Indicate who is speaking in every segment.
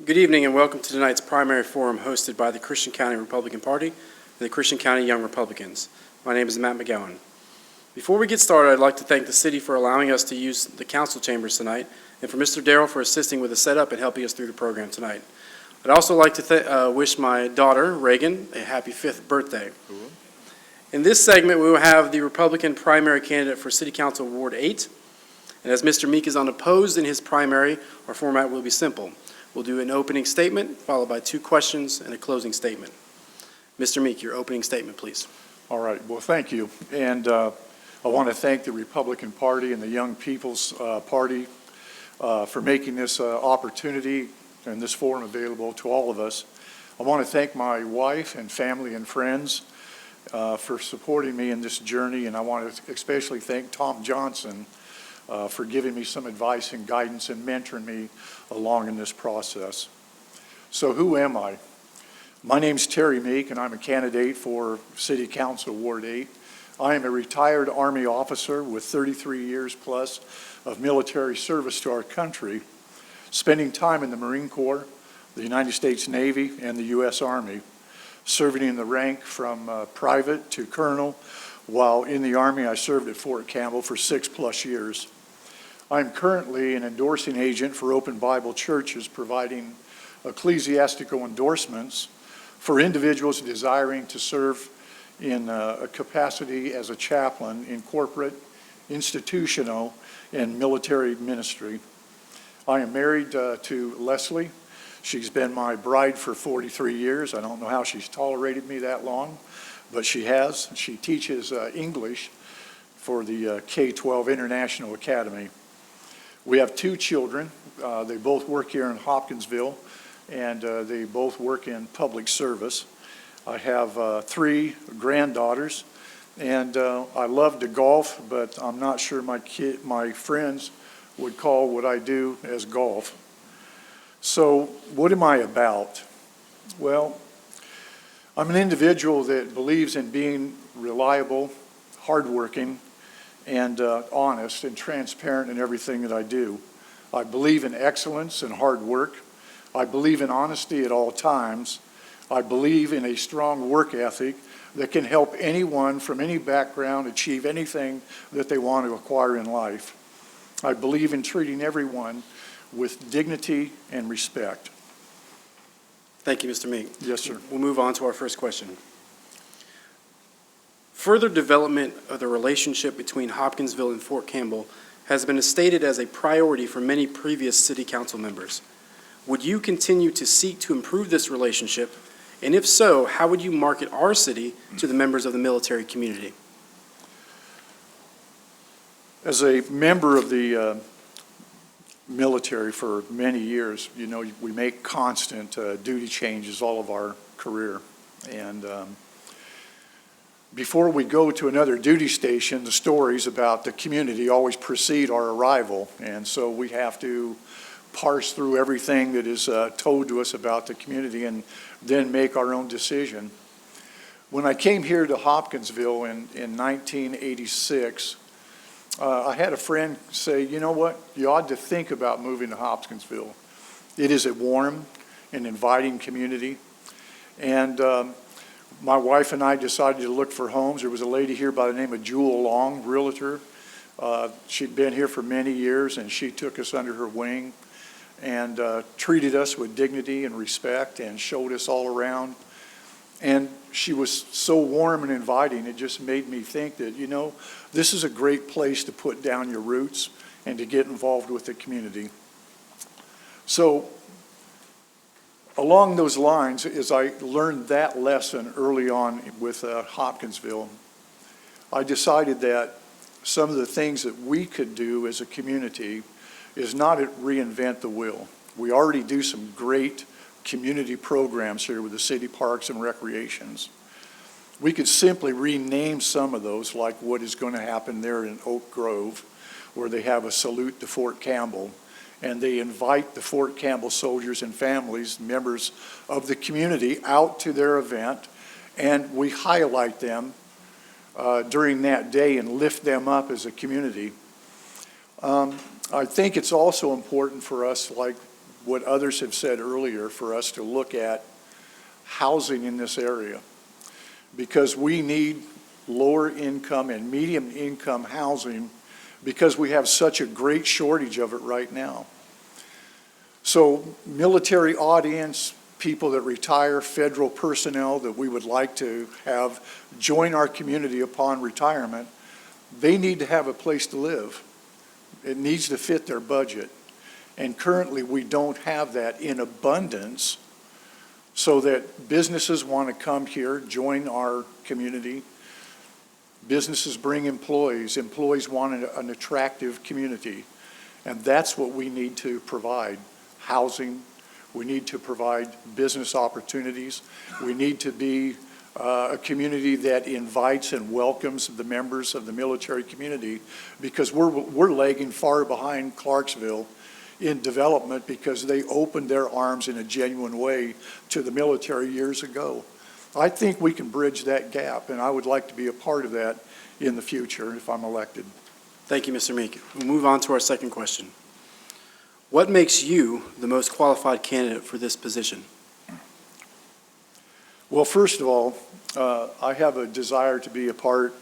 Speaker 1: Good evening and welcome to tonight's primary forum hosted by the Christian County Republican Party and the Christian County Young Republicans. My name is Matt McGowan. Before we get started, I'd like to thank the city for allowing us to use the council chambers tonight and for Mr. Darrell for assisting with the setup and helping us through the program tonight. I'd also like to wish my daughter, Reagan, a happy 5th birthday. Cool. In this segment, we will have the Republican primary candidate for City Council Ward 8. And as Mr. Meek is unopposed in his primary, our format will be simple. We'll do an opening statement, followed by 2 questions and a closing statement. Mr. Meek, your opening statement, please.
Speaker 2: All right. Well, thank you. And I want to thank the Republican Party and the Young People's Party for making this opportunity and this forum available to all of us. I want to thank my wife and family and friends for supporting me in this journey, and I want to especially thank Tom Johnson for giving me some advice and guidance and mentoring me along in this process. So who am I? My name's Terry Meek, and I'm a candidate for City Council Ward 8. I am a retired Army officer with 33 years plus of military service to our country, spending time in the Marine Corps, the United States Navy, and the U.S. Army, serving in the rank from private to colonel. While in the Army, I served at Fort Campbell for 6+ years. I'm currently an endorsing agent for Open Bible Churches, providing ecclesiastical endorsements for individuals desiring to serve in a capacity as a chaplain in corporate, institutional, and military ministry. I am married to Leslie. She's been my bride for 43 years. I don't know how she's tolerated me that long, but she has. She teaches English for the K-12 International Academy. We have 2 children. They both work here in Hopkinsville, and they both work in public service. I have 3 granddaughters, and I love to golf, but I'm not sure my friends would call what I do as golf. So what am I about? Well, I'm an individual that believes in being reliable, hardworking, and honest and transparent in everything that I do. I believe in excellence and hard work. I believe in honesty at all times. I believe in a strong work ethic that can help anyone from any background achieve anything that they want to acquire in life. I believe in treating everyone with dignity and respect.
Speaker 1: Thank you, Mr. Meek.
Speaker 2: Yes, sir.
Speaker 1: We'll move on to our first question. Further development of the relationship between Hopkinsville and Fort Campbell has been stated as a priority for many previous city council members. Would you continue to seek to improve this relationship? And if so, how would you market our city to the members of the military community?
Speaker 2: As a member of the military for many years, you know, we make constant duty changes all of our career. And before we go to another duty station, the stories about the community always precede our arrival. And so we have to parse through everything that is told to us about the community and then make our own decision. When I came here to Hopkinsville in 1986, I had a friend say, you know what, you ought to think about moving to Hopkinsville. It is a warm and inviting community. And my wife and I decided to look for homes. There was a lady here by the name of Jewel Long, realtor. She'd been here for many years, and she took us under her wing and treated us with dignity and respect and showed us all around. And she was so warm and inviting, it just made me think that, you know, this is a great place to put down your roots and to get involved with the community. So along those lines, as I learned that lesson early on with Hopkinsville, I decided that some of the things that we could do as a community is not to reinvent the wheel. We already do some great community programs here with the city parks and recreations. We could simply rename some of those, like what is going to happen there in Oak Grove, where they have a salute to Fort Campbell, and they invite the Fort Campbell soldiers and families, members of the community, out to their event, and we highlight them during that day and lift them up as a community. I think it's also important for us, like what others have said earlier, for us to look at housing in this area, because we need lower income and medium income housing because we have such a great shortage of it right now. So military audience, people that retire, federal personnel that we would like to have join our community upon retirement, they need to have a place to live. It needs to fit their budget. And currently we don't have that in abundance, so that businesses want to come here, join our community. Businesses bring employees. Employees want an attractive community. And that's what we need to provide. Housing. We need to provide business opportunities. We need to be a community that invites and welcomes the members of the military community, because we're lagging far behind Clarksville in development because they opened their arms in a genuine way to the military years ago. I think we can bridge that gap, and I would like to be a part of that in the future if I'm elected.
Speaker 1: Thank you, Mr. Meek. We'll move on to our second question. What makes you the most qualified candidate for this position?
Speaker 2: Well, first of all, I have a desire to be a part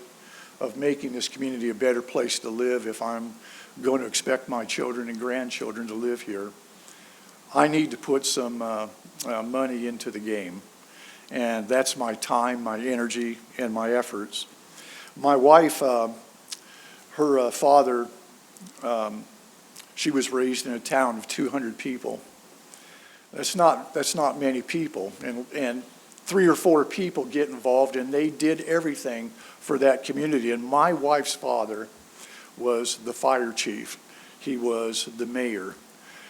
Speaker 2: of making this community a better place to live if I'm going to expect my children and grandchildren to live here. I need to put some money into the game, and that's my time, my energy, and my efforts. My wife, her father, she was raised in a town of 200 people. That's not many people, and 3 or 4 people get involved, and they did everything for that community. And my wife's father was the fire chief. He was the mayor.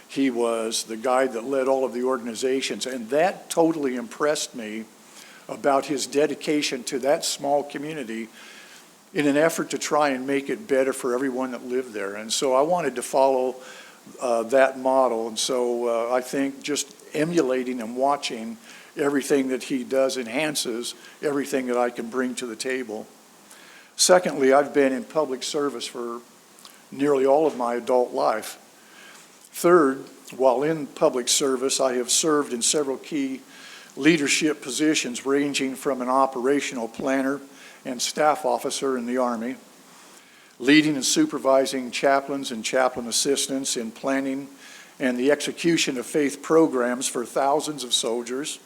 Speaker 2: He was the guy that led all of the organizations, and that totally impressed me about his dedication to that small community in an effort to try and make it better for everyone that lived there. And so I wanted to follow that model. And so I think just emulating and watching everything that he does enhances everything that I can bring to the table. Secondly, I've been in public service for nearly all of my adult life. Third, while in public service, I have served in several key leadership positions, ranging from an operational planner and staff officer in the Army, leading and supervising chaplains and chaplain assistants in planning and the execution of faith programs for thousands of soldiers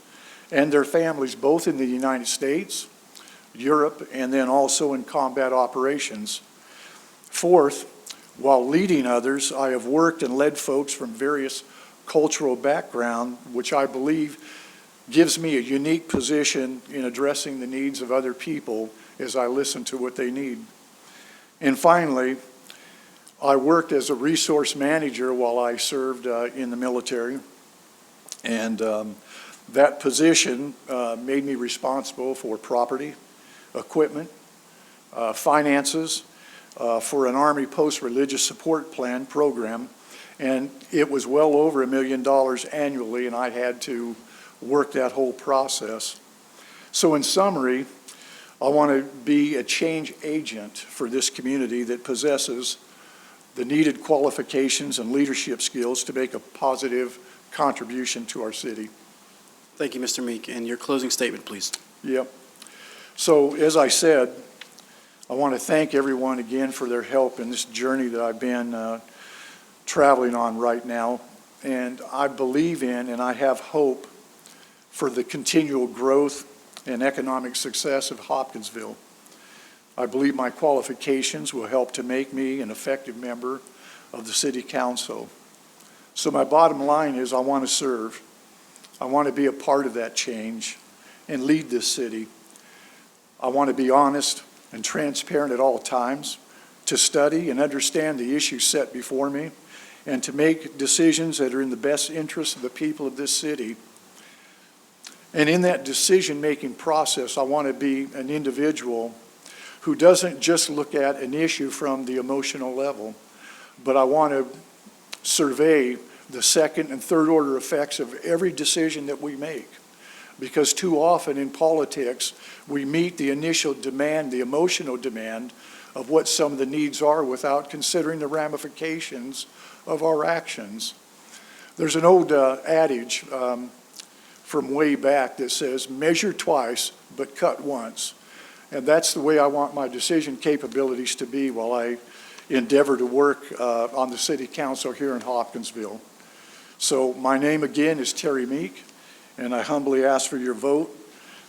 Speaker 2: and their families, both in the United States, Europe, and then also in combat operations. Fourth, while leading others, I have worked and led folks from various cultural backgrounds, which I believe gives me a unique position in addressing the needs of other people as I listen to what they need. And finally, I worked as a resource manager while I served in the military. And that position made me responsible for property, equipment, finances, for an Army Post-Religious Support Plan program. And it was well over $1 million annually, and I had to work that whole process. So in summary, I want to be a change agent for this community that possesses the needed qualifications and leadership skills to make a positive contribution to our city.
Speaker 1: Thank you, Mr. Meek. And your closing statement, please.
Speaker 2: Yep. So as I said, I want to thank everyone again for their help in this journey that I've been traveling on right now. And I believe in and I have hope for the continual growth and economic success of Hopkinsville. I believe my qualifications will help to make me an effective member of the City Council. So my bottom line is I want to serve. I want to be a part of that change and lead this city. I want to be honest and transparent at all times, to study and understand the issues set before me, and to make decisions that are in the best interest of the people of this city. And in that decision-making process, I want to be an individual who doesn't just look at an issue from the emotional level, but I want to survey the second and third order effects of every decision that we make. Because too often in politics, we meet the initial demand, the emotional demand of what some of the needs are without considering the ramifications of our actions. There's an old adage from way back that says, measure twice, but cut once. And that's the way I want my decision capabilities to be while I endeavor to work on the city council here in Hopkinsville. So my name again is Terry Meek, and I humbly ask for your vote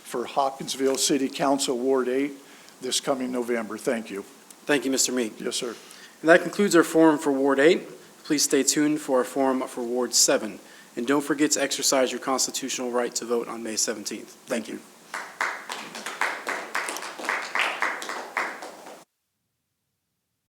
Speaker 2: for Hopkinsville City Council Ward 8 this coming November. Thank you.
Speaker 1: Thank you, Mr. Meek.
Speaker 2: Yes, sir.
Speaker 1: And that concludes our forum for Ward 8. Please stay tuned for our forum for Ward 7. And don't forget to exercise your constitutional right to vote on May 17th. Thank you.